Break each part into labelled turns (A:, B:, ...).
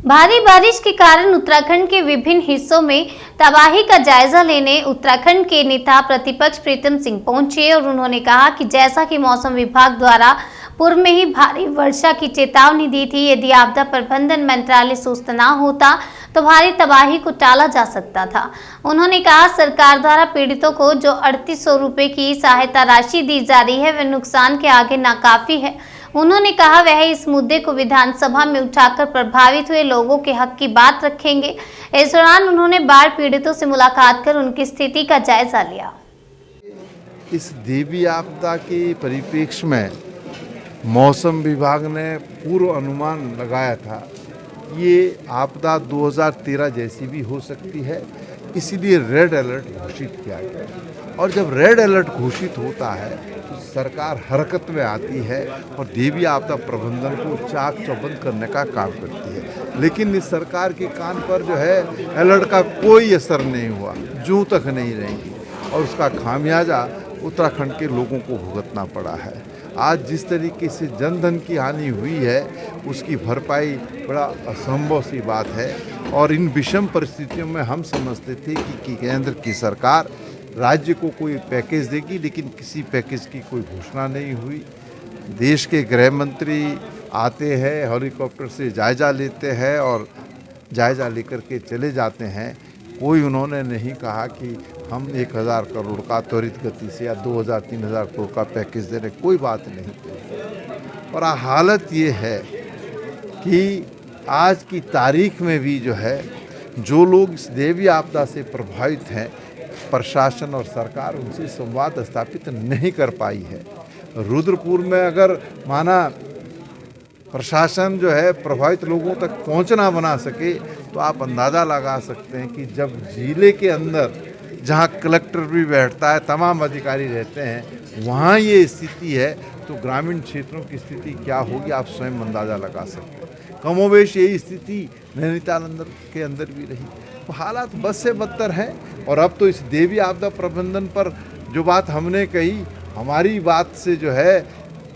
A: भारी बारिश के कारण उत्तराखंड के विभिन्न हिस्सों में तबाही का जायजा लेने उत्तराखंड के नेता प्रतिपक्ष प्रीतम सिंह पहुंचे और उन्होंने कहा कि जैसा कि मौसम विभाग द्वारा पूर्व में ही भारी वर्षा की चेतावनी दी थी, यदि आपदा प्रबंधन मंत्रालय सुस्त न होता तो भारी तबाही को टाला जा सकता था। उन्होंने कहा सरकार द्वारा पीड़ितों को जो 3800 रुपए की सहायता राशि दी जा रही है वह नुकसान के आगे नाकाफी है। उन्होंने कहा वह इस मुद्दे को विधानसभा में उठाकर प्रभावित हुए लोगों के हक की बात रखेंगे। इस दौरान उन्होंने बाढ़ पीड़ितों से मुलाकात कर उनकी स्थिति का जायजा लिया।
B: इस देवी आपदा के परिप्रेक्ष्य में मौसम विभाग ने पूर्व अनुमान लगाया था ये आपदा 2013 जैसी भी हो सकती है, इसीलिए रेड अलर्ट घोषित किया गया। और जब रेड अलर्ट घोषित होता है तो सरकार हरकत में आती है और देवी आपदा प्रबंधन को चाक चौबंद करने का काम करती है। लेकिन इस सरकार के कान पर जो है अलर्ट का कोई असर नहीं हुआ, जूं तक नहीं रहेंगी और उसका खामियाजा उत्तराखंड के लोगों को भुगतना पड़ा है। आज जिस तरीके से जनधन की हानि हुई है उसकी भरपाई बड़ा असंभव सी बात है और इन विषम परिस्थितियों में हम समझते थे कि केंद्र की सरकार राज्य को कोई पैकेज देगी, लेकिन किसी पैकेज की कोई घोषणा नहीं हुई। देश के गृह मंत्री आते हैं, हेलीकॉप्टर से जायजा लेते हैं और जायजा लेकर के चले जाते हैं। कोई उन्होंने नहीं कहा कि हम 1000 करोड़ का त्वरित गति से या 2000-3000 करोड़ का पैकेज दे रहे, कोई बात नहीं। और हालत ये है कि आज की तारीख में भी जो है जो लोग इस देवी आपदा से प्रभावित हैं, प्रशासन और सरकार उनसे संवाद स्थापित नहीं कर पाई है। रुद्रपुर में अगर माना प्रशासन जो है प्रभावित लोगों तक पहुंचना बना सके तो आप अंदाज़ा लगा सकते हैं कि जब जिले के अंदर जहां कलेक्टर भी बैठता है, तमाम अधिकारी रहते हैं, वहां ये स्थिति है तो ग्रामीण क्षेत्रों की स्थिति क्या होगी आप स्वयं अंदाज़ा लगा सकते हैं। कमोवेश यही स्थिति नैनीताल के अंदर भी रही। तो हालात बद से बदतर हैं और अब तो इस देवी आपदा प्रबंधन पर जो बात हमने कही, हमारी बात से जो है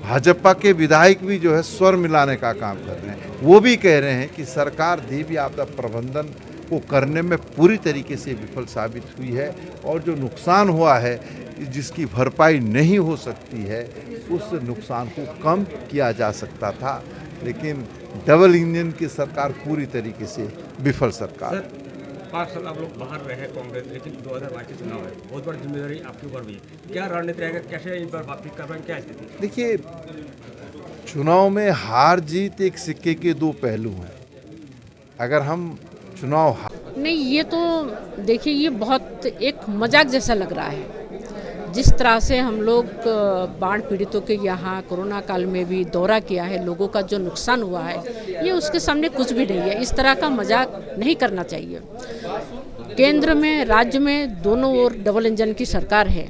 B: भाजपा के विधायक भी जो है स्वर मिलाने का काम कर रहे हैं। वो भी कह रहे हैं कि सरकार देवी आपदा प्रबंधन को करने में पूरी तरीके से विफल साबित हुई है और जो नुकसान हुआ है जिसकी भरपाई नहीं हो सकती है उस नुकसान को कम किया जा सकता था, लेकिन डबल इंजन की सरकार पूरी तरीके से विफल सरकार।
C: 5 साल आप लोग बाहर रहे कांग्रेस, लेकिन 2022 चुनाव है, बहुत बड़ी जिम्मेदारी आपके ऊपर भी है। क्या रणनीति रहेगा, कैसे इस बार वापसी कर रहे हैं, क्या स्थिति?
B: देखिए, चुनाव में हार जीत एक सिक्के के दो पहलू हैं। अगर हम चुनाव
D: नहीं, ये तो देखिए ये बहुत एक मजाक जैसा लग रहा है। जिस तरह से हम लोग बाढ़ पीड़ितों के यहाँ कोरोना काल में भी दौरा किया है, लोगों का जो नुकसान हुआ है ये उसके सामने कुछ भी नहीं है। इस तरह का मजाक नहीं करना चाहिए। केंद्र में राज्य में दोनों ओर डबल इंजन की सरकार है,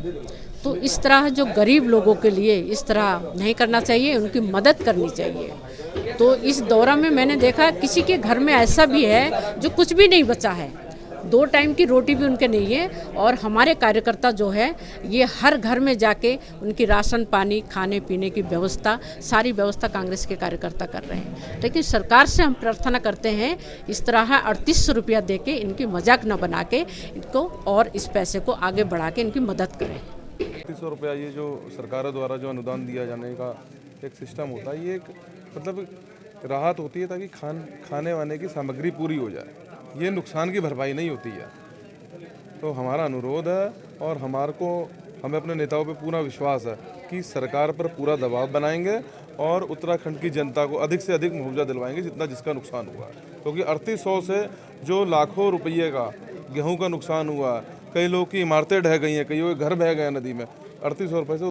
D: तो इस तरह जो गरीब लोगों के लिए इस तरह नहीं करना चाहिए, उनकी मदद करनी चाहिए। तो इस दौरा में मैंने देखा किसी के घर में ऐसा भी है जो कुछ भी नहीं बचा है, 2 टाइम की रोटी भी उनके नहीं है। और हमारे कार्यकर्ता जो है ये हर घर में जाके उनकी राशन पानी खाने पीने की व्यवस्था, सारी व्यवस्था कांग्रेस के कार्यकर्ता कर रहे हैं। लेकिन सरकार से हम प्रार्थना करते हैं इस तरह 3800 रुपया दे के इनकी मजाक न बना के इनको और इस पैसे को आगे बढ़ा के इनकी मदद करें।
E: 3800 रुपया ये जो सरकार द्वारा जो अनुदान दिया जाने का एक सिस्टम होता है, ये एक मतलब राहत होती है ताकि खाने वाने की सामग्री पूरी हो जाए। ये नुकसान की भरपाई नहीं होती है। तो हमारा अनुरोध है और हमें अपने नेताओं पे पूरा विश्वास है कि सरकार पर पूरा दबाव बनाएंगे और उत्तराखंड की जनता को अधिक से अधिक मुआवजा दिलवाएंगे जिसका नुकसान हुआ है। क्योंकि 3800 से जो लाखों रुपये का गेहूं का नुकसान हुआ, कई लोग की इमारतें ढह गई हैं, कईयों के घर बह गए नदी में, 3800 रुपये से